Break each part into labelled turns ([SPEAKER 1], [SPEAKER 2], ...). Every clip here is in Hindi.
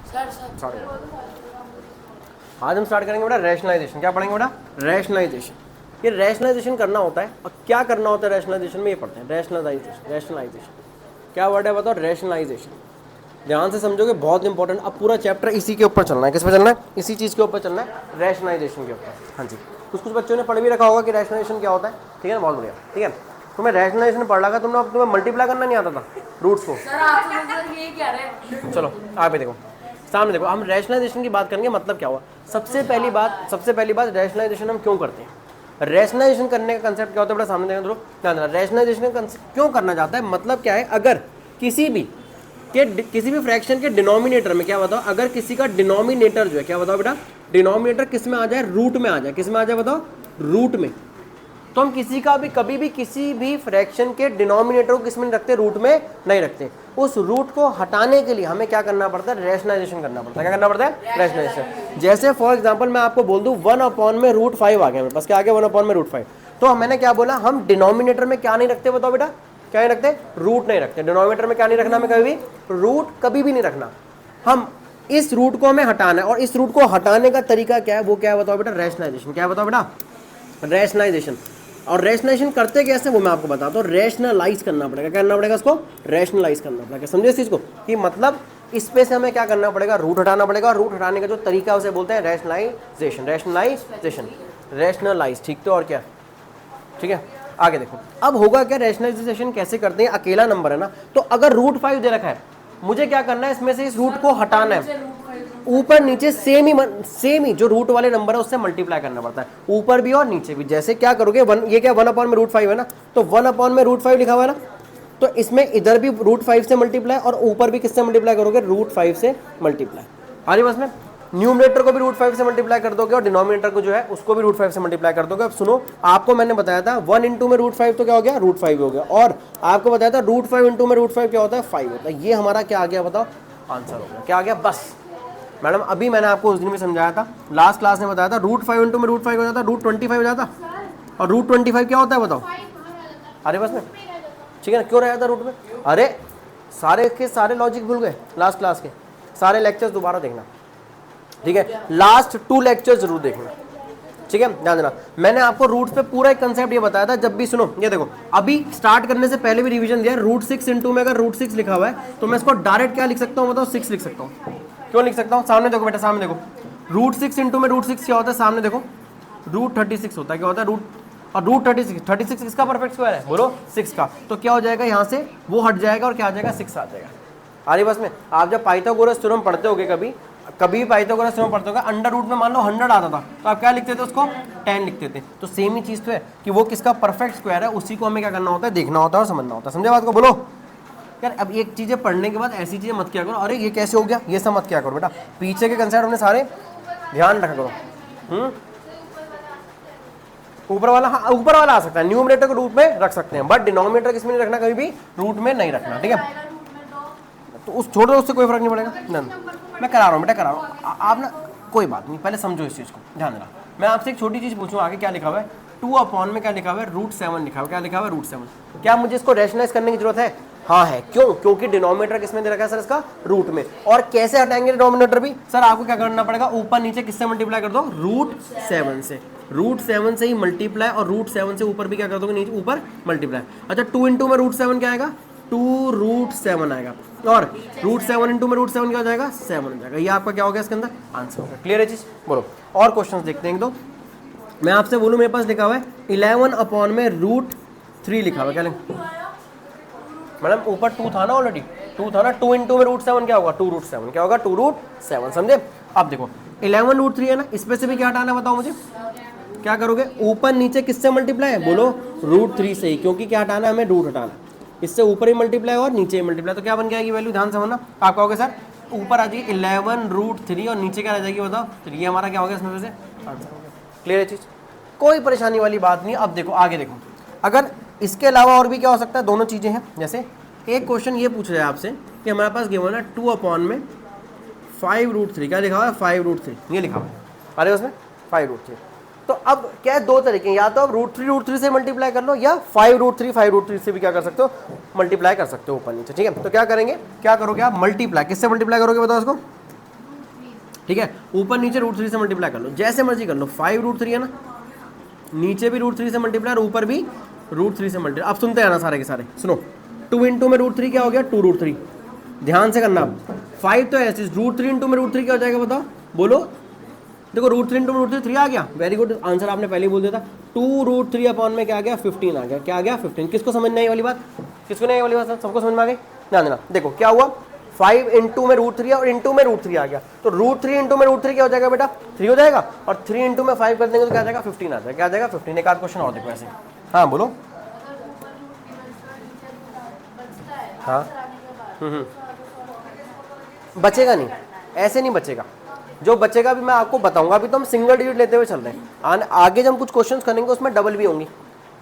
[SPEAKER 1] सॉरी, आज हम स्टार्ट करेंगे बेटा रैशनलाइजेशन। क्या पढ़ेंगे बेटा? रैशनलाइजेशन। ये रैशनलाइजेशन करना होता है, और क्या करना होता है रैशनलाइजेशन में, ये पढ़ते हैं। रैशनलाइजेशन, रैशनलाइजेशन क्या वर्ड है बताओ? रैशनलाइजेशन। ध्यान से समझोगे, बहुत इंपॉर्टेंट। अब पूरा चैप्टर इसी के ऊपर चलना है। किस पे चलना है? इसी चीज़ के ऊपर चलना है, रैशनलाइजेशन के ऊपर। हाँ जी, कुछ बच्चों ने पढ़ भी रखा होगा कि रैशनलाइजेशन क्या होता है। ठीक है ना, बहुत बढ़िया। ठीक है, तुम्हें रैशनलाइजेशन पढ़ रखा, तुम्हें मल्टीप्लाई करना नहीं आता था रूट्स को। चलो आगे देखो, सामने देखो। हम रैशनलाइजेशन की बात करेंगे, मतलब क्या हुआ। सबसे पहली बात रैशनलाइजेशन हम क्यों करते हैं। रैशनलाइजेशन करने का कंसेप्ट क्या होता है बेटा? सामने देखो, ध्यान देना। रैशनलाइजेशन का क्यों करना चाहता है, मतलब क्या है। अगर किसी भी फ्रैक्शन के डिनोमिनेटर में, क्या बताओ, अगर किसी का डिनोमिनेटर जो है, क्या बताओ बेटा, डिनोमिनेटर किस में आ जाए? रूट में आ जाए। किस में आ जाए बताओ? रूट में। तो हम किसी का भी, कभी भी किसी भी फ्रैक्शन के डिनोमिनेटर को किस में रखते? रूट में नहीं रखते। उस रूट को हटाने के लिए हमें क्या करना पड़ता है? रैशनलाइजेशन करना पड़ता है। क्या करना पड़ता है? रैशनलाइजेशन। जैसे फॉर एग्जांपल मैं आपको बोल दूं 1/√5 आ गया मेरे पास। क्या आ गया? 1/√5। तो मैंने क्या बोला, हम डिनोमिनेटर में क्या नहीं रखते बताओ बेटा? क्या नहीं रखते? रूट नहीं रखते। डिनोमिनेटर में क्या नहीं रखना हमें? कभी भी रूट कभी भी नहीं रखना। हम इस रूट को हमें हटाना है, और इस रूट को हटाने का तरीका क्या है, वो क्या है बताओ बेटा? रैशनलाइजेशन। क्या बताओ बेटा? रैशनलाइजेशन। और रैशनलाइजेशन करते कैसे वो मैं आपको बताता हूँ। रैशनलाइज करना पड़ेगा। क्या करना पड़ेगा? उसको रैशनलाइज करना पड़ेगा। समझे इस चीज़ को, कि मतलब इस पे से हमें क्या करना पड़ेगा? रूट हटाना पड़ेगा। और रूट हटाने का जो तरीका उसे बोलते हैं रैशनलाइजेशन। रैशनलाइज। ठीक, तो और क्या? ठीक है, आगे देखो। अब होगा क्या, रैशनलाइजेशन कैसे करते हैं। अकेला नंबर है ना, तो अगर √5 दे रखा है, मुझे क्या करना है, इसमें से इस रूट को हटाना है। ऊपर नीचे सेम ही जो रूट वाले नंबर है उससे मल्टीप्लाई करना पड़ता है, ऊपर भी और नीचे भी। जैसे क्या करोगे, ये क्या 1/√5 है ना, तो 1/√5 लिखा हुआ है ना, तो इसमें इधर भी √5 से मल्टीप्लाई, और ऊपर भी किससे मल्टीप्लाई करोगे? √5 से मल्टीप्लाई। आगे बस में न्यूमरेटर को भी √5 से मल्टीप्लाई कर दोगे, और डिनोमिनेटर को जो है उसको भी √5 से मल्टीप्लाई कर दोगे। अब सुनो, आपको मैंने बताया था 1 इंटू में √5 तो क्या हो गया? √5 हो गया। और आपको बताया था √5 इंटू में √5 क्या होता है? 5 होता है। ये हमारा क्या आ गया बताओ? आंसर हो गया। क्या आ गया? बस मैडम, अभी मैंने आपको उस दिन भी समझाया था, लास्ट क्लास में बताया था, √5 इंटू में √5 हो जाता, √25 हो जाता। और √25 क्या होता है बताओ? अरे बस में, ठीक है ना, क्यों रह जाता रूट में? अरे सारे के सारे लॉजिक भूल गए लास्ट क्लास के, सारे लेक्चर्स दोबारा देखना। ठीक है, लास्ट 2 लेक्चर जरूर देखना। ठीक है, ध्यान देना। मैंने आपको रूट्स पे पूरा एक कंसेप्ट ये बताया था। जब भी सुनो, ये देखो, अभी स्टार्ट करने से पहले भी रिवीजन दिया। √6 इंटू में अगर √6 लिखा हुआ है, तो मैं इसको डायरेक्ट क्या लिख सकता हूँ बताओ? 6 लिख सकता हूँ। क्यों लिख सकता हूँ? सामने देखो बेटा, सामने देखो। √6 इंटू में √6 क्या होता है? सामने देखो, √36 होता है। क्या होता है? और √36 किसका परफेक्ट स्क्वायर है? बोलो 6 का। तो क्या हो जाएगा, यहाँ से वो हट जाएगा और क्या आ जाएगा? 6 आ जाएगा। अरे बस में, आप जब पाइथागोरस थ्योरम पढ़ते होगे, कभी पाइथागोरस थ्योरम पढ़ते होगे, अंडर रूट में मान लो 100 आता था, तो आप क्या लिखते थे? उसको 10 लिखते थे। तो सेम ही चीज़ तो है कि वो किसका परफेक्ट स्क्वायर है, उसी को हमें क्या करना होता है? देखना होता है और समझना होता है। समझे बात को? बोलो यार। अब एक चीज़ें पढ़ने के बाद ऐसी चीज़ें मत किया करो, अरे ये कैसे हो गया, ये सब मत किया करो बेटा। पीछे के कंसेप्ट हमने सारे ध्यान रखा करो। ऊपर वाला, हाँ ऊपर वाला आ सकता है, न्यूमरेटर को रूट में रख सकते हैं, बट डिनोमिनेटर किसमें नहीं रखना? कभी भी रूट में नहीं रखना। ठीक है, तो उस छोड़ दो, उससे कोई फर्क नहीं पड़ेगा। नहीं, मैं करा रहा हूँ बेटा, करा रहा हूँ। आप ना, कोई बात नहीं, पहले समझो इस चीज़ को, ध्यान देना। मैं आपसे एक छोटी चीज़ पूछूँ, आगे क्या लिखा हुआ है? 2 में क्या लिखा हुआ है? √7 लिखा हुआ है। क्या लिखा हुआ है? √7। क्या मुझे इसको रैशनलाइज करने की जरूरत है? हाँ है। क्यों? क्योंकि डिनोमिनेटर किसमें दे रखा है सर? इसका रूट में। और कैसे हटाएंगे डिनोमिनेटर भी? सर आपको क्या करना पड़ेगा? ऊपर नीचे किससे मल्टीप्लाई कर दो? √7 से। √7 से ही मल्टीप्लाई, और √7 से ऊपर भी क्या कर दोगे? नीचे ऊपर मल्टीप्लाई। अच्छा, 2 इंटू में √7 क्या आएगा? 2√7 आएगा। और √7 इंटू में √7 क्या हो जाएगा? 7 हो जाएगा। ये आपका क्या हो गया? इसके अंदर आंसर होगा। क्लियर है चीज? बोलो, और क्वेश्चंस देखते हैं एक दो। मैं आपसे बोलूँ, मेरे पास लिखा हुआ है 11 में √3 लिखा हुआ है। क्या लिखा मैडम? ऊपर 2 था ना, ऑलरेडी 2 था ना। 2 इंटू में √7 क्या होगा? 2√7। क्या होगा? 2√7। समझे? अब देखो 11 √3 है ना, इसमें से भी क्या हटाना है बताओ मुझे? क्या करोगे? ऊपर नीचे किससे मल्टीप्लाई है? बोलो √3 से ही, क्योंकि क्या हटाना है हमें? रूट हटाना है। इससे ऊपर ही मल्टीप्लाई और नीचे ही मल्टीप्लाई, तो क्या बन जाएगी वैल्यू? ध्यान समझना। आप कहोगे सर ऊपर आ जाएगी 11√3 और नीचे क्या रह जाएगी बताओ? तो ये हमारा क्या हो गया इसमें से? आंसर हो गया। क्लियर है चीज़? कोई परेशानी वाली बात नहीं। अब देखो, आगे देखो, अगर इसके अलावा और भी क्या हो सकता है? दोनों चीज़ें हैं। जैसे एक क्वेश्चन ये पूछ रहा है आपसे कि हमारे पास गिवन है 2 में 5√3। क्या लिखा हुआ है? 5√3 ये लिखा हुआ है। अरे उसमें 5√3। तो अब क्या है? 2 तरीके, या तो आप √3 से मल्टीप्लाई कर लो, या 5√3 से भी क्या कर सकते हो? मल्टीप्लाई कर सकते हो ऊपर नीचे। ठीक है, तो क्या करेंगे? क्या करोगे आप? मल्टीप्लाई किससे मल्टीप्लाई करोगे बताओ इसको? ठीक है, ऊपर नीचे रूट 3 से मल्टीप्लाई कर लो, जैसे मर्जी कर लो। 5√3 है ना, नीचे भी रूट 3 से मल्टीप्लाई और ऊपर भी रूट 3 से मल्टीप्लाई। अब सुनते हैं ना सारे के सारे, सुनो। 2 इंटू में रूट 3 क्या हो गया, 2√3। ध्यान से करना। 5 तो ऐसे, √3 इंटू में रूट 3 क्या हो जाएगा बताओ, बोलो। देखो √3 इंटू में √3 3 आ गया, वेरी गुड, आंसर आपने पहले ही बोल दिया था। 2√3 अपॉन में क्या आ गया, 15 आ गया। क्या आ गया, 15। किसको समझ नहीं आई वाली बात, किसको नहीं आई वाली बात, सबको समझ में आ गई। ध्यान देना, देखो क्या हुआ, 5 इंटू में √3 और इंटू में √3 आ गया, तो √3 इंटू में √3 क्या हो जाएगा बेटा, 3 हो जाएगा, और 3 इंटू में 5 कर देंगे तो क्या आ जाएगा, 15 आ जाएगा। क्या आ जाएगा, 15। एक आध क्वेश्चन और देखो ऐसे। हाँ बोलो। हाँ बचेगा नहीं, ऐसे नहीं बचेगा। जो बचेगा भी मैं आपको बताऊंगा। अभी तो हम सिंगल डिजिट लेते हुए चल रहे हैं, आगे जब हम कुछ क्वेश्चंस करेंगे उसमें डबल भी होंगी,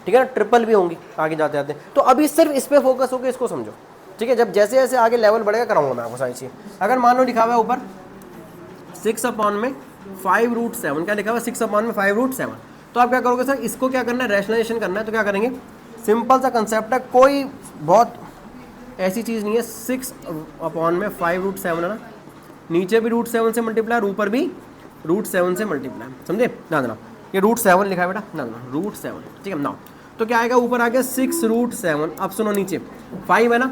[SPEAKER 1] ठीक है ना, ट्रिपल भी होंगी आगे जाते जाते। तो अभी सिर्फ इस पे फोकस होकर इसको समझो, ठीक है। जब जैसे जैसे आगे लेवल बढ़ेगा कराऊंगा मैं आपको सारी चीज़। अगर मान लो लिखा हुआ है ऊपर 6 अपॉन में 5√7, क्या लिखा हुआ है, 6 अपॉन में 5√7, तो आप क्या करोगे सर, इसको क्या करना है, रैशनलाइजेशन करना है। तो क्या करेंगे, सिंपल सा कंसेप्ट है, कोई बहुत ऐसी चीज़ नहीं है। 6 अपॉन में 5√7 है ना, नीचे भी √7 से मल्टीप्लाई और ऊपर भी √7 से मल्टीप्लाई, समझे। ध्यान देना, ये √7 लिखा है बेटा, ध्यान देना, √7, ठीक है ना। तो क्या आएगा, ऊपर आ गया 6√7। अब सुनो, नीचे 5 है ना,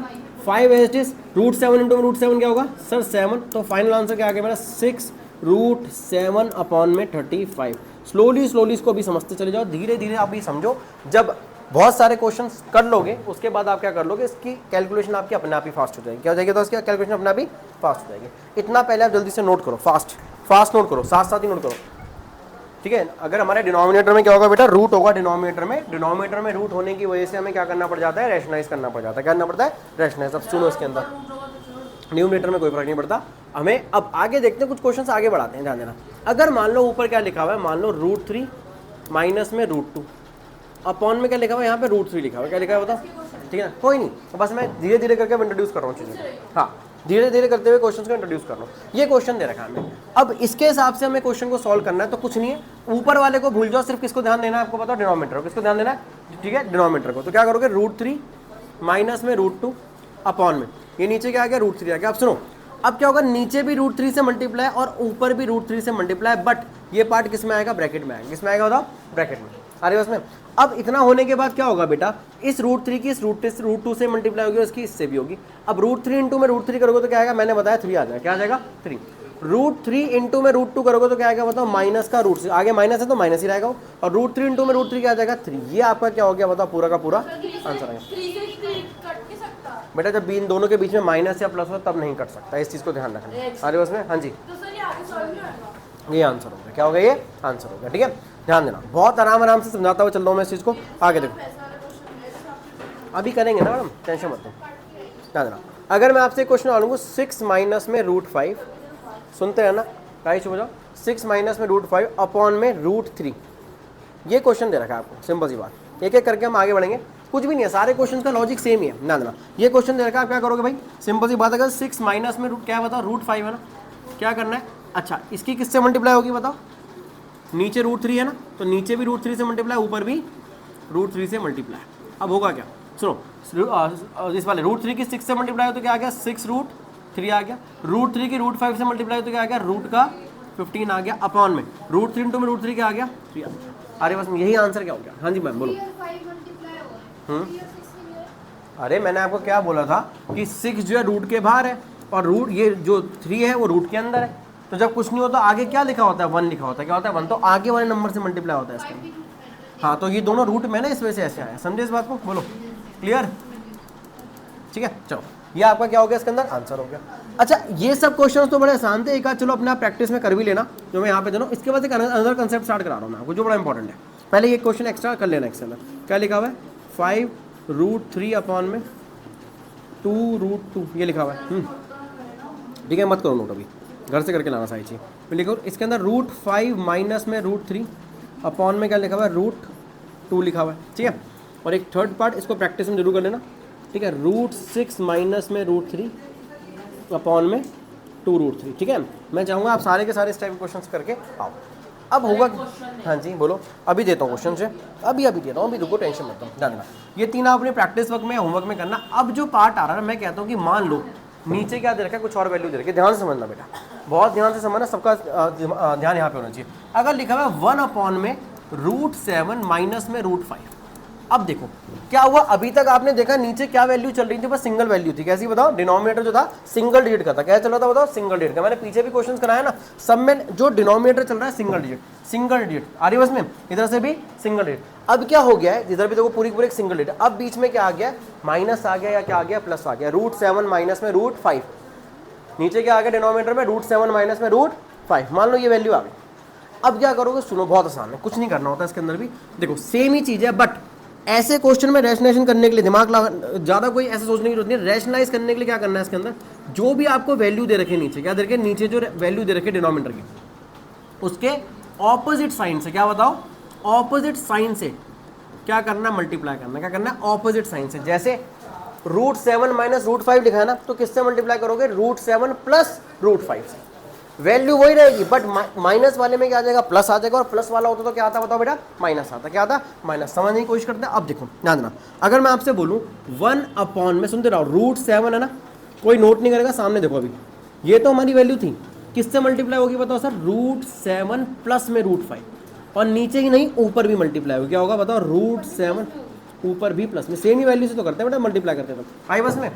[SPEAKER 1] 5 एज इट इज, √7 इंटू √7 क्या होगा सर, 7। तो फाइनल आंसर क्या आ गया मेरा, 6√7 अपॉन में 35। स्लोली स्लोली इसको भी समझते चले जाओ, धीरे धीरे आप ये समझो। जब बहुत सारे क्वेश्चंस कर लोगे उसके बाद आप क्या कर लोगे, इसकी कैलकुलेशन आपकी अपने आप ही फास्ट हो जाएगी। क्या हो जाएगी, तो इसकी कैलकुलेशन अपने आप ही फास्ट हो जाएगी। इतना पहले आप जल्दी से नोट करो, फास्ट नोट करो, साथ साथ ही नोट करो, ठीक है। अगर हमारे डिनोमिनेटर में क्या होगा बेटा, रूट होगा डिनोमिनेटर में रूट होने की वजह से हमें क्या करना पड़ जाता है, रैशनलाइज करना पड़ जाता है। क्या करना पड़ता है, रैशनलाइज। अब सुनो, इसके अंदर न्यूमरेटर में कोई फर्क नहीं पड़ता हमें। अब आगे देखते हैं, कुछ क्वेश्चंस आगे बढ़ाते हैं, ध्यान देना। अगर मान लो ऊपर क्या लिखा हुआ है, मान लो √3 माइनस में √2 अपॉन में क्या लिखा हुआ है, यहाँ पे √3 लिखा हुआ है, क्या लिखा है बताओ, ठीक है ना। कोई नहीं, तो बस मैं धीरे धीरे करके इंट्रोड्यूस कर रहा हूँ चीज़ों को। हाँ, धीरे धीरे करते हुए क्वेश्चन को इंट्रोड्यूस कर रहा हूँ। ये क्वेश्चन दे रखा है हमें, अब इसके हिसाब से हमें क्वेश्चन को सॉल्व करना है। तो कुछ नहीं है, ऊपर वाले को भूल जाओ, सिर्फ किसको ध्यान देना है आपको बताओ, डिनोमिनेटर को। किसको ध्यान देना है, ठीक है, डिनोमिनेटर को। तो क्या करोगे, √3 माइनस में √2 अपॉन में, ये नीचे क्या आ गया, √3 आ गया। अब सुनो, अब क्या होगा, नीचे भी √3 से मल्टीप्लाई और ऊपर भी √3 से मल्टीप्लाई, बट ये पार्ट किस में आएगा, ब्रैकेट में आएगा। किस में आएगा बताओ, ब्रैकेट में। अरे उसमें अब इतना होने के बाद क्या होगा बेटा, इस √3 की इस √2 से मल्टीप्लाई होगी, उसकी इससे भी होगी। अब √3 इंटू में √3 करोगे तो क्या आएगा, मैंने बताया 3 आ जाएगा। क्या आ जाएगा, 3। √3 इंटू में √2 करोगे तो क्या आएगा बताओ, माइनस का √3, आगे माइनस है तो माइनस ही रहेगा। और √3 इंटू में √3 क्या आ जाएगा, 3। ये आपका क्या हो गया बताओ, पूरा का पूरा आंसर आएगा। बेटा जब इन दोनों के बीच में माइनस या प्लस हो तब नहीं कट सकता, इस चीज़ को ध्यान रखना। अरे उसमें हाँ जी, ये आंसर हो गया। क्या हो गया, ये आंसर हो गया, ठीक है। ध्यान देना, बहुत आराम से समझाता हुआ चल रहा हूँ मैं इस चीज़ को। आगे देखो, अभी करेंगे ना मैडम, टेंशन मत लो। ध्यान देना, अगर मैं आपसे क्वेश्चन डालूंगा 6 माइनस में √5, सुनते हैं ना, राइट चुप हो जाओ। 6 माइनस में √5 अपॉन में √3, ये क्वेश्चन दे रखा है आपको, सिंपल सी बात। एक एक करके हम आगे बढ़ेंगे, कुछ भी नहीं है, सारे क्वेश्चन का लॉजिक सेम ही है। ध्यान देना, ये क्वेश्चन दे रखा है, आप क्या करोगे भाई, सिंपल सी बात। अगर 6 माइनस में क्या बताओ, √5 है ना, क्या करना है, अच्छा इसकी किससे मल्टीप्लाई होगी बताओ, नीचे √3 है ना, तो नीचे भी √3 से मल्टीप्लाई, ऊपर भी √3 से मल्टीप्लाई। अब होगा क्या, सुनो, इस वाले √3 की 6 से मल्टीप्लाई हो तो क्या आ गया, 6√3 आ गया। √3 की √5 से मल्टीप्लाई हो तो क्या आ गया, रूट का 15 आ गया, अपॉन में √3 इंटू में √3 क्या आ गया, 3 आ गया। अरे बस यही आंसर क्या हो गया। हाँ जी मैम बोलो। अरे मैंने आपको क्या बोला था कि 6 जो है रूट के बाहर है और रूट ये जो 3 है वो रूट के अंदर है। तो जब कुछ नहीं होता आगे क्या लिखा होता है, 1 लिखा होता है। क्या होता है, 1, तो आगे वाले नंबर से मल्टीप्लाई होता है इसका। हाँ, तो ये दोनों रूट में ना, इस वजह से ऐसे आया। समझे इस बात को, बोलो क्लियर, ठीक है। चलो, ये आपका क्या हो गया, इसके अंदर आंसर हो गया। अच्छा, ये सब क्वेश्चन तो बड़े आसान थे, एक आध चलो अपने आप प्रैक्टिस में कर भी लेना, जो मैं यहाँ पे दे रहा हूँ। इसके बाद एक अनदर कंसेप्ट स्टार्ट करा रहा हूँ मैं आपको, जो बड़ा इंपॉर्टेंट है। पहले ये क्वेश्चन एक्स्ट्रा कर लेना इसके अंदर। क्या लिखा हुआ है, 5√3 अपॉन में 2√2, ये लिखा हुआ है। ठीक है, मत करो नोट, अभी घर से करके लाना सारी चीज़। फिर लिखो इसके अंदर √5 माइनस में √3 अपॉन में क्या लिखा हुआ है, √2 लिखा हुआ है, ठीक है। और एक थर्ड पार्ट, इसको प्रैक्टिस में जरूर कर लेना, ठीक है। √6 माइनस में √3 अपॉन में 2√3, ठीक है। मैं चाहूँगा आप सारे के सारे इस टाइप के क्वेश्चन करके आओ। अब होगा, हाँ जी बोलो, अभी देता हूँ क्वेश्चन से, अभी देता हूँ, अभी रुको, टेंशन मत लो, ध्यान देना। ये तीन आप अपने प्रैक्टिस वर्क में, होमवर्क में करना। अब जो पार्ट आ रहा है, मैं कहता हूँ कि मान लो नीचे क्या दे रखा है, कुछ और वैल्यू दे रखी है, ध्यान से समझना बेटा। बहुत ध्यान से समझना, सबका ध्यान यहाँ पे होना चाहिए। अगर लिखा हुआ है 1 में √7 माइनस में √5, अब देखो क्या हुआ, अभी तक आपने देखा नीचे क्या वैल्यू चल रही थी, बस सिंगल वैल्यू थी। कैसी बताओ, डिनोमिनेटर जो था सिंगल डिजिट का था। क्या चल रहा था बताओ, सिंगल डिजिट का। मैंने पीछे भी क्वेश्चन कराया ना, सब में जो डिनोमिनेटर चल रहा है सिंगल डिजिट, सिंगल डिजिट आ रही है बस में, इधर से भी सिंगल डिजिट। अब क्या हो गया है, इधर भी देखो पूरी पूरी सिंगल डिजिट, अब बीच में क्या आ गया, माइनस आ गया या क्या आ गया, प्लस आ गया। √7 माइनस में √5, नीचे क्या आ गया डिनोमिनेटर में, √7 माइनस में √5, मान लो ये वैल्यू आ गई। अब क्या करोगे, सुनो बहुत आसान है, कुछ नहीं करना होता इसके अंदर भी, देखो सेम ही चीज है, बट ऐसे क्वेश्चन में रैशनलाइजेशन करने के लिए दिमाग ज़्यादा कोई ऐसे सोचने की जरूरत नहीं है। रैशनलाइज करने के लिए क्या करना है, इसके अंदर जो भी आपको वैल्यू दे रखे नीचे, क्या दे रखे नीचे, जो वैल्यू दे रखे डिनोमिनेटर की, उसके ऑपोजिट साइन से, क्या बताओ, ऑपोजिट साइन से क्या करना, मल्टीप्लाई करना। क्या करना है, ऑपोजिट साइन से। जैसे √7 माइनस √5 लिखा है ना, तो किससे मल्टीप्लाई करोगे, √7 प्लस √5 से। वैल्यू वही रहेगी, बट माइनस वाले में क्या आ जाएगा, प्लस आ जाएगा, और प्लस वाला होता तो क्या आता बताओ बेटा, माइनस आता। क्या आता, माइनस। समझने की कोशिश करते हैं। अब देखो ध्यान देना, अगर मैं आपसे बोलूं 1 में, सुनते रहो, √7 है ना, कोई नोट नहीं करेगा, सामने देखो अभी ये तो हमारी वैल्यू थी, किससे मल्टीप्लाई होगी बताओ सर, √7 प्लस में √5, और नीचे ही नहीं ऊपर भी मल्टीप्लाई होगी। क्या होगा बताओ, √7 ऊपर भी प्लस में, सेम ही वैल्यू से तो करते हैं बेटा, मल्टीप्लाई करते हैं तो आई बस में।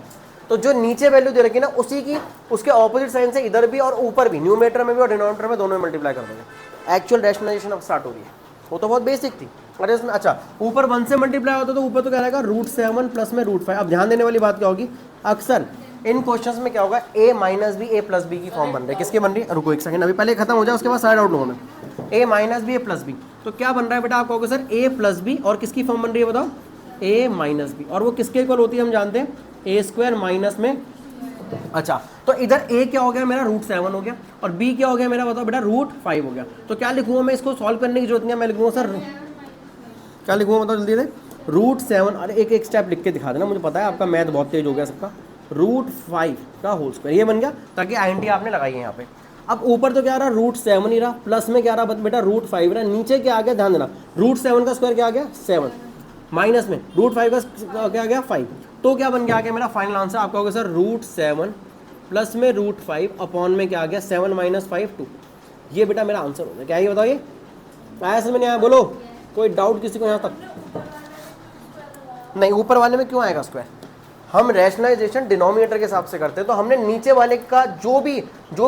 [SPEAKER 1] तो जो नीचे वैल्यू दे रखी ना, उसी की उसके ऑपोजिट साइन से इधर भी और ऊपर भी, न्यूमरेटर में भी और डिनोमिनेटर में, दोनों में मल्टीप्लाई कर दोगे। एक्चुअल रैशनलाइजेशन अब स्टार्ट हो रही है, वो तो बहुत बेसिक थी। अरे इसमें अच्छा ऊपर 1 से मल्टीप्लाई होता तो ऊपर तो क्या रहेगा, √7 प्लस में √5। अब ध्यान देने वाली बात क्या होगी, अक्सर इन क्वेश्चंस में क्या होगा, a minus B a plus B की फॉर्म बन रही है। किसकी बन रही है, रुको एक सेकंड, अभी पहले खत्म हो जाए, उसके बाद साइड आउट लूंगा मैं। a minus B a plus B, तो क्या बन रहा है बेटा, आप कहोगे सर a प्लस बी, और किसकी फॉर्म बन रही है बताओ, a माइनस बी, और वो किसके इक्वल होती है हम जानते हैं, a² माइनस में। अच्छा तो इधर a क्या हो गया मेरा, √7 हो गया, और b क्या हो गया मेरा बताओ बेटा, √5 हो गया। तो क्या लिखूंगा मैं, इसको सॉल्व करने की जरूरत नहीं है, मैं लिखूंगा सर, क्या लिखूंगा बताओ जल्दी से, √7, अरे एक एक स्टेप लिख के दिखा देना, मुझे पता है आपका मैथ बहुत तेज हो गया सबका। √5 का होल स्क्वायर, ये बन गया, ताकि आईएनटी आपने लगाई है यहाँ पे। अब ऊपर तो क्या आ रहा, √7 ही रहा, प्लस में क्या रहा बेटा, √5 रहा, नीचे क्या आ गया, ध्यान देना, √7 का स्क्वायर क्या आ गया, 7, माइनस में √5 का क्या आ गया, 5। तो क्या बन गया, आ गया मेरा फाइनल आंसर। आप कहोगे सर √7 प्लस में √5 अपॉन में क्या आ गया, 7 माइनस 5 2। ये बेटा मेरा आंसर हो गया। क्या ये बताओ, ये आया समझ में नहीं आया, बोलो कोई डाउट किसी को यहाँ तक नहीं। ऊपर वाले में क्यों आएगा स्क्वायर, हम रैशनलाइजेशन डिनोमिनेटर के हिसाब से करते हैं, तो हमने नीचे वाले का जो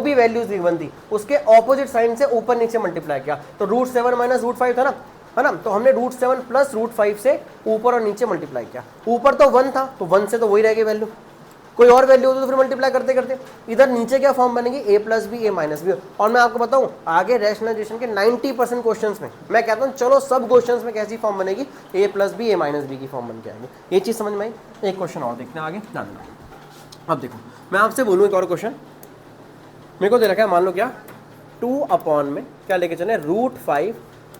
[SPEAKER 1] भी वैल्यूज गिवन थी, उसके ऑपोजिट साइन से ऊपर नीचे मल्टीप्लाई किया। तो √7 माइनस √5 था ना, है ना, तो हमने √7 प्लस √5 से ऊपर और नीचे मल्टीप्लाई किया। ऊपर तो 1 था, तो 1 से तो वही रहेगी वैल्यू, कोई और वैल्यू हो तो फिर मल्टीप्लाई करते करते इधर नीचे क्या फॉर्म बनेगी, a plus B a minus B. और मैं आपको बताऊं, आगे रैशनलाइजेशन के 90% क्वेश्चंस में मैं कहता हूं चलो सब क्वेश्चंस में कैसी फॉर्म बनेगी, a plus B a minus B की फॉर्म बन के आएगी। ये चीज़ समझ में आई। एक क्वेश्चन और देखते हैं आगे, ध्यान देना। अब देखो मैं आपसे बोलूँ एक और क्वेश्चन, मेरे को दे रखा है, मान लो क्या 2 अपॉन में क्या लेके चले, √5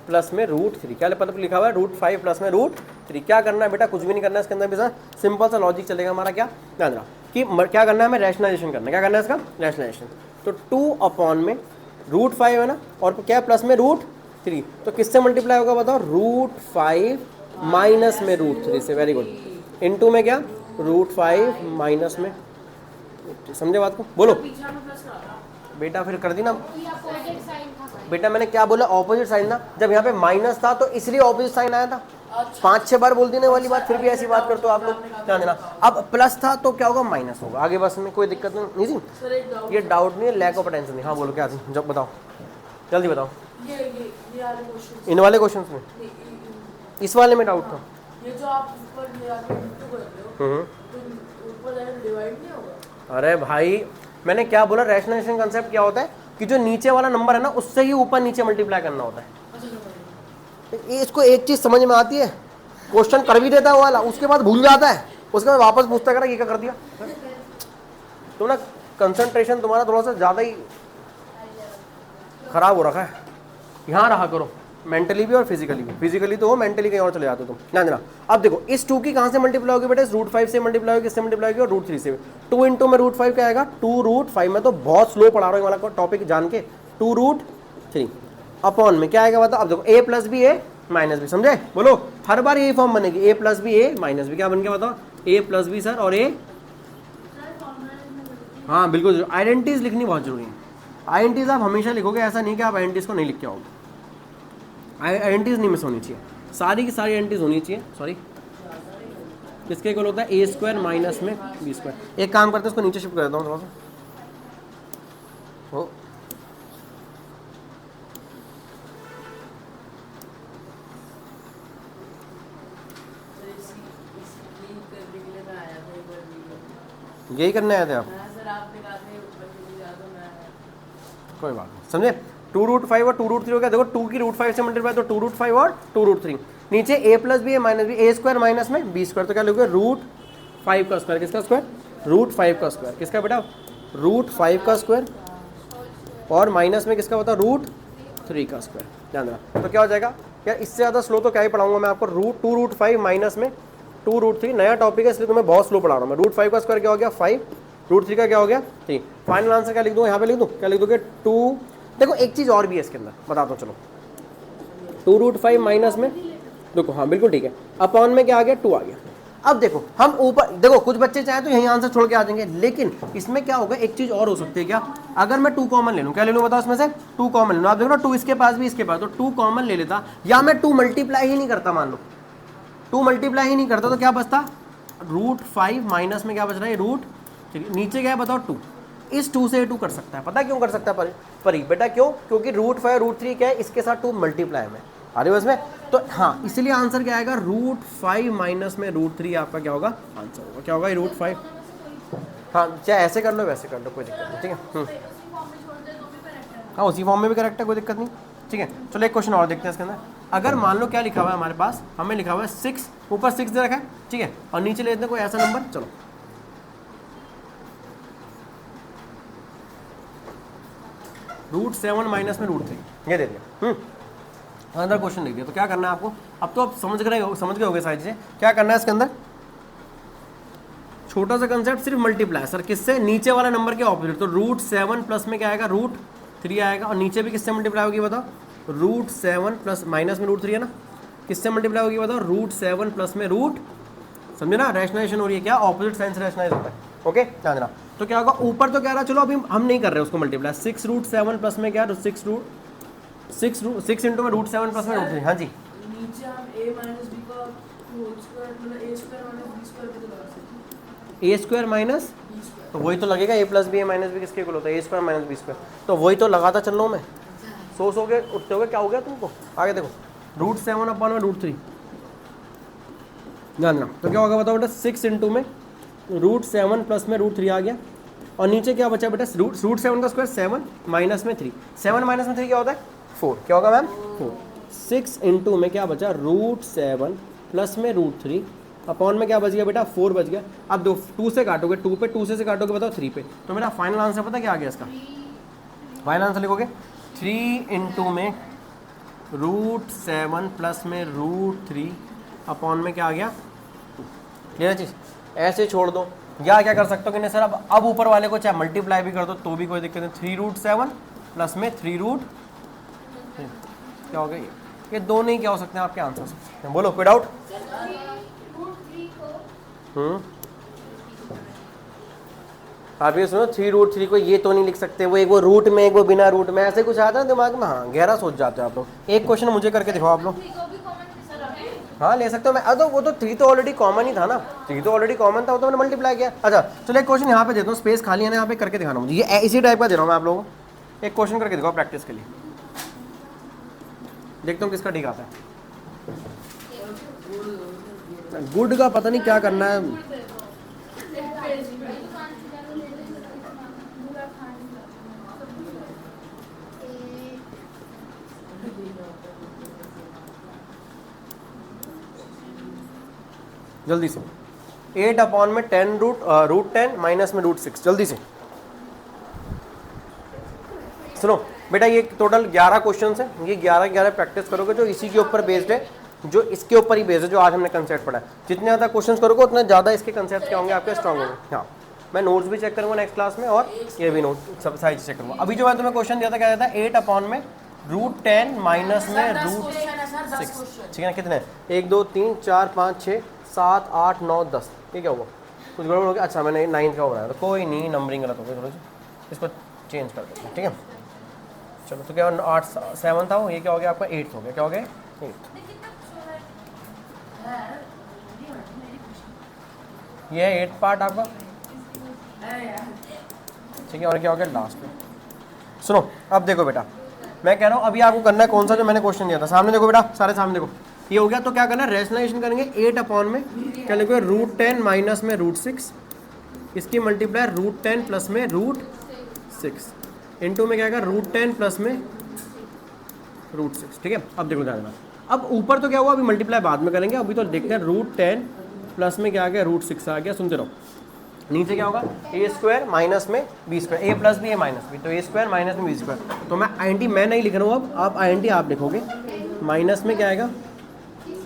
[SPEAKER 1] प्लस में √3। क्या मतलब लिखा हुआ है, √5 प्लस में √3। क्या करना है बेटा, कुछ भी नहीं करना है इसके अंदर भी, सर सिंपल सा लॉजिक चलेगा हमारा। क्या ध्यान रहा कि क्या करना है, हमें रैशनलाइजेशन करना है। क्या करना है इसका, रैशनलाइजेशन। तो 2 अपॉन में √5 है ना, और क्या प्लस में √3, तो किससे मल्टीप्लाई होगा बताओ, √5 माइनस में √3 से। Very good. इनटू में क्या, √5 माइनस में, समझे बात को, बोलो बेटा, फिर कर दी ना बेटा। मैंने क्या बोला, ऑपोजिट साइन था। जब यहाँ पे माइनस था तो इसलिए ऑपोजिट साइन आया था। 5-6 बार बोल देने वाली बात, फिर भी ऐसी बात करते हो आप लोग, ध्यान देना। अब प्लस था तो क्या होगा, माइनस होगा। आगे बस में कोई दिक्कत नहीं जी, ये डाउट नहीं है, लैक ऑफ अटेंशन नहीं। हाँ बोलो क्या थी, जब बताओ जल्दी बताओ। इन वाले क्वेश्चन में, इस वाले में डाउट था, ये जो आप अरे भाई मैंने क्या बोला, रैशनलाइजेशन कंसेप्ट क्या होता है कि जो नीचे वाला नंबर है ना, उससे ही ऊपर नीचे मल्टीप्लाई करना होता है। इसको एक चीज समझ में आती है, क्वेश्चन कर भी देता है वो वाला, उसके बाद भूल जाता है, उसके बाद वापस पूछता है ये क्या कर दिया। तो ना कंसंट्रेशन तुम्हारा थोड़ा सा ज्यादा ही खराब हो रखा है। यहाँ रहा करो, मेंटली भी और फिजिकली भी। फिजिकली तो हो, मेंटली कहीं और चले जाते हो तुम, ध्यान देना। अब देखो इस 2 की कहाँ से मल्टीप्लाई होगी बेटा, √5 से मल्टीप्लाई होगी, किससे मल्टीप्लाई होगी, और √3 से। 2 इंटू में √5 क्या आएगा, 2√5। मैं तो बहुत स्लो पढ़ा रहा हूँ वाला टॉपिक जान के। 2√3 अपॉन में क्या आएगा बता। अब देखो a plus B a minus B, समझे, बोलो हर बार यही फॉर्म बनेगी, a plus B a minus B. क्या बन गया बताओ, a प्लस बी सर, और a, हाँ बिल्कुल आइडेंटिटीज लिखनी बहुत जरूरी है। आईएनटीज आप हमेशा लिखोगे, ऐसा नहीं कि आप आईएनटीज को नहीं लिख के आओगे। आईएनटीज नहीं मिस होनी चाहिए, सारी की सारी आईएनटीज होनी चाहिए। सॉरी, किसके इक्वल होता है ए स्क्वायर माइनस में बी स्क्वायर। एक काम करते हैं, इसको नीचे शिफ्ट कर देता हूँ थोड़ा सा। हो यही करने आए थे आप? कोई बात नहीं, समझे। 2√5 और 2√3 हो गया। देखो 2 की √5 से मल्टीप्लाई तो 2√5 और 2√3। नीचे a प्लस बी है माइनस बी, ए स्क्वायर माइनस में बी स्क्वायर, तो क्या लिखोगे √5 का स्क्वायर। किसका स्क्वायर? √5 का स्क्वायर। किसका बेटा? √5 का स्क्वायर। और माइनस में किसका होता है? √3 का स्क्वायर। ध्यान देना। तो क्या हो जाएगा यार, इससे ज़्यादा स्लो तो क्या ही पढ़ाऊंगा मैं आपको। √2√5 माइनस में 2√3, नया टॉपिक है इसलिए तुम्हें बहुत स्लो पढ़ा रहा हूँ मैं। √5 का स्क्वायर क्या हो गया? 5, √3 का क्या हो गया? 3। फाइनल आंसर क्या लिख दूँ? यहाँ पे लिख दूँ, क्या लिख दोगे? 2। देखो एक चीज़ और भी है इसके अंदर, बताता हूँ चलो। 2√5 माइनस में, देखो हाँ बिल्कुल ठीक है, अपॉन में क्या आ गया? 2 आ गया। अब देखो हम ऊपर, देखो कुछ बच्चे चाहे तो यही आंसर छोड़ के आ जाएंगे, लेकिन इसमें क्या होगा, एक चीज़ और हो सकती है। क्या? अगर मैं 2 कॉमन ले लूँ, क्या ले लूँ बताओ इसमें से? 2 कॉमन ले लूँ। आप देखो ना 2 इसके पास भी इसके पास, तो 2 कॉमन ले लेता, या मैं 2 मल्टीप्लाई ही नहीं करता, मान लो 2 मल्टीप्लाई ही नहीं करता, तो क्या बचता? √5 माइनस में क्या बच रहा है? नीचे क्या है बताओ? 2। इस 2 से 2 कर सकता है, पता क्यों कर सकता है परी बेटा? क्यों? क्योंकि √5 √3 क्या है, इसके साथ 2 मल्टीप्लाई में आ रही है उसमें, तो हाँ इसलिए आंसर क्या आएगा? √5 माइनस में √3 आपका क्या होगा? आंसर होगा। क्या होगा? √5। हाँ चाहे ऐसे कर लो वैसे कर लो, कोई दिक्कत नहीं, ठीक है। हाँ उसी फॉर्म में भी करेक्ट है, कोई दिक्कत नहीं, ठीक है। चलो एक क्वेश्चन और देखते हैं इसके अंदर। अगर मान लो क्या लिखा हुआ है हमारे पास, हमें लिखा हुआ है 6, ऊपर 6 दे रखा है, ठीक है, और नीचे ले लेते हैं कोई ऐसा नंबर। चलो √7 माइनस में √3 ये दे दिया। अंदर क्वेश्चन लिख दिया। तो क्या करना है आपको? अब तो आप समझ गए होगे सारी चीज़ें। क्या करना है इसके अंदर? छोटा सा कंसेप्ट, सिर्फ मल्टीप्लाई। सर किससे? नीचे वाला नंबर के ऑपोजिट। तो √7 प्लस में क्या आएगा? √3 आएगा। और नीचे भी किससे मल्टीप्लाई होगी बताओ? √7 प्लस माइनस में √3 है ना, किससे मल्टीप्लाई होगी बताओ? √7 प्लस में समझे ना, रैशनलाइजेशन हो रही है। क्या? ऑपोजिट साइन से रैशनलाइज होता है। ओके ध्यान देना। तो क्या होगा? ऊपर तो कह रहा, चलो अभी हम नहीं कर रहे उसको मल्टीप्लाई। 6√7 प्लस में क्या? 6 इंटू में √7 प्लस में √3। हाँ जी,
[SPEAKER 2] नीचे हम a माइनस b का होल स्क्वायर, मतलब a square minus b square भी तो लगा सकते हैं।
[SPEAKER 1] a square minus,
[SPEAKER 2] b square
[SPEAKER 1] तो वही तो लगेगा। a प्लस बी है माइनस बी किसके इक्वल होता है? a square minus B square. तो वही तो लगाता चल रहा हूँ मैं। सो के उठते हो, क्या हो गया तुमको? आगे देखो, √7 अपॉन में √3, ध्यान देना। तो क्या होगा बताओ बेटा? 6 इंटू में √7 प्लस में √3 आ गया। और नीचे क्या बचा बेटा? √7 का स्क्वायर 7 माइनस में 3। 7 माइनस में 3 क्या होता है? 4। क्या होगा मैम? 4। 6 इंटू में क्या बचा? √7 प्लस में √3 अपॉन में क्या बच गया बेटा? 4 बच गया। अब 2 से काटोगे, 2 पे, 2 से काटोगे बताओ 3 पे। तो मेरा फाइनल आंसर पता क्या आ गया इसका? फाइनल आंसर लिखोगे 3 इंटू में √7 प्लस में √3 अपॉन में क्या आ गया? 2। क्लियर चीज़? ऐसे छोड़ दो, या क्या कर सकते हो कि नहीं सर अब ऊपर वाले को चाहे मल्टीप्लाई भी कर दो तो भी कोई दिक्कत नहीं। 3√7 प्लस में 3√, क्या हो गया? ये दो नहीं क्या हो सकते हैं आपके आंसर? बोलो, कोई डाउट? आप ये सुनो, 3√3 को ये तो नहीं लिख सकते, वो एक वो रूट में, एक वो बिना रूट में, ऐसे कुछ आता है दिमाग में। हाँ गहरा सोच जाते हो आप लोग। एक क्वेश्चन मुझे करके दिखाओ आप लोग। हाँ ले सकते हो मैं। वो तो 3 तो ऑलरेडी कॉमन ही था ना, 3 तो ऑलरेडी कॉमन था, वो तो मैंने मल्टीप्लाई किया। अच्छा चलो एक क्वेश्चन यहाँ पे देता हूँ, स्पेस खाली है ना यहाँ पे, करके दिखाना मुझे। ये इसी टाइप का दे रहा हूँ मैं आप लोगों को। एक क्वेश्चन करके दिखाओ प्रैक्टिस के लिए, देखता हूँ किसका ठीक आता है। गुड का पता नहीं क्या करना है। जल्दी से 8 अपॉन में 10 √10 माइनस में √6, जल्दी से सुनो बेटा। ये टोटल 11 क्वेश्चन है, ये 11 प्रैक्टिस करोगे जो इसी के ऊपर बेस्ड है, जो इसके ऊपर ही बेस्ड है, जो आज हमने कंसेप्ट पढ़ा है। जितने ज़्यादा क्वेश्चन करोगे उतने ज़्यादा इसके कंसेप्ट क्या होंगे आपके? स्ट्रॉन्ग होंगे। हाँ मैं नोट्स भी चेक करूँगा नेक्स्ट क्लास में, और ये भी नोट सब सारी चीज़ चेक करूँगा। अभी जो मैं तुम्हें क्वेश्चन दिया था क्या था? 8 अपॉन में √10 माइनस में √6, ठीक है ना? कितने? 1 2 3 4 5 6 7 8 9 10। ये क्या हुआ? कुछ गड़बड़ हो गया? अच्छा मैंने 9 का बनाया, तो कोई नहीं, नंबरिंग गलत हो गई थोड़ी सी, इसको चेंज कर देते हैं, ठीक है। चलो तो क्या 8 7 था वो, ये क्या हो गया आपका 8 हो गया, क्या हो गया 8। ये है 8 पार्ट आपका, ठीक है। और क्या हो गया लास्ट में, सुनो अब देखो बेटा, मैं कह रहा हूँ अभी आपको करना है कौन सा जो मैंने क्वेश्चन दिया था, सामने देखो बेटा, सारे सामने देखो, ये हो गया। तो क्या करना है, रेशनलाइजेशन करेंगे 8 अपॉन में क्या लिखोगे √10 माइनस में √6, इसकी मल्टीप्लाई √10 प्लस में √6 इंटू में क्या आएगा √10 प्लस में √6, ठीक है। अब देखो ध्यान, अब ऊपर तो क्या हुआ, अभी मल्टीप्लाई बाद में करेंगे, अभी तो देखते हैं √10 प्लस में क्या आ गया √6 आ गया, सुनते रहो। नीचे क्या होगा a² माइनस में b², a plus B A minus B, तो a² माइनस में b²। तो मैं आइडेंटिटी मैं नहीं लिख रहा हूँ, अब आप आइडेंटिटी आप लिखोगे, माइनस में क्या आएगा,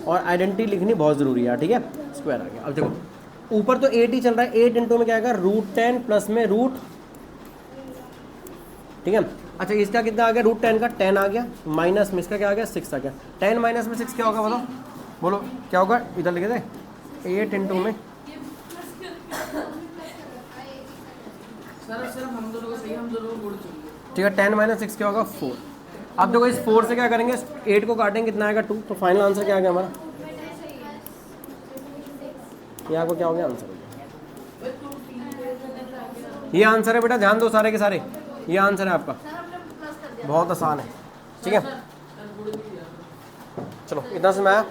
[SPEAKER 1] और आइडेंटिटी लिखनी बहुत ज़रूरी है, ठीक है। स्क्वायर आ गया। अब देखो ऊपर तो 8 ही चल रहा है, 8 इंटू में क्या आएगा √10 प्लस में ठीक है। अच्छा इसका कितना आ गया, √10 का 10 आ गया, माइनस में इसका क्या आ गया 6 आ गया। 10 माइनस में 6 क्या होगा बताओ, बोलो क्या होगा, इधर लिखे थे 8 इंटू में
[SPEAKER 2] सर सिर्फ हम दोनों को सही, हम दोनों को बोल चुके,
[SPEAKER 1] ठीक है। 10 माइनस 6 क्या होगा 4। अब देखो इस 4 से क्या करेंगे, 8 को काटेंगे कितना आएगा 2, तो फाइनल आंसर क्या आ गया हमारा, ये आपको क्या हो गया आंसर हो गया, ये आंसर है बेटा, ध्यान दो सारे के सारे, ये आंसर है आपका, बहुत आसान है, ठीक है। चलो इतना से मैं